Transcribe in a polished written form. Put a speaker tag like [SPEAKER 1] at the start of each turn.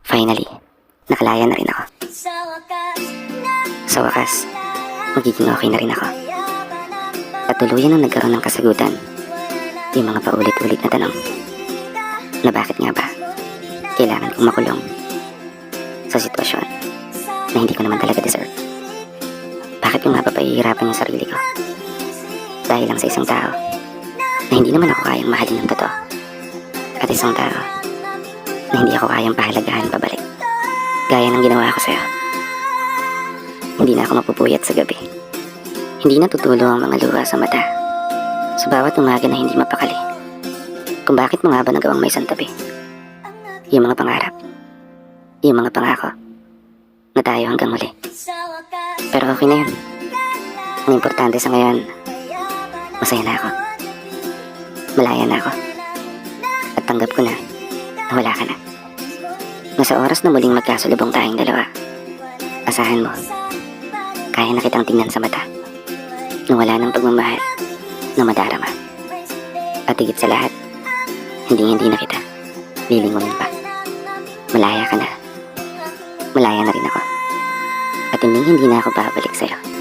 [SPEAKER 1] Finally, nakalaya na rin ako. Sa wakas, magiging okay na rin ako. At tuluyan nang nagkaroon ng kasagutan yung mga paulit-ulit na tanong na bakit nga ba kailangan kong makulong sa sitwasyon na hindi ko naman talaga deserve. Bakit ko nga ba pahihirapan yung sarili ko dahil lang sa isang tao na hindi naman ako kayang mahalin ng totoo, at isang tao na hindi ako kayang pahalagahan pabalik gaya ng ginawa ko sa'yo. Hindi na ako mapupuyat sa gabi. Hindi na tutulo ang mga luha sa mata sa bawat umaga na hindi mapakali kung bakit mo nga ba nagawang may santabi yung mga pangarap, yung mga pangako na tayo hanggang huli. Pero okay na yun. Ang importante sa ngayon, masaya na ako, malaya na ako, at tanggap ko na wala ka na. Nasa oras na muling magkasulubong tayong dalawa, asahan mo, kaya na kitang tingnan sa mata nung wala ng pagmamahal na madarama. At higit sa lahat, hindi na kita lilingunin pa. Malaya ka na, malaya na rin ako, at hindi na ako babalik sa'yo.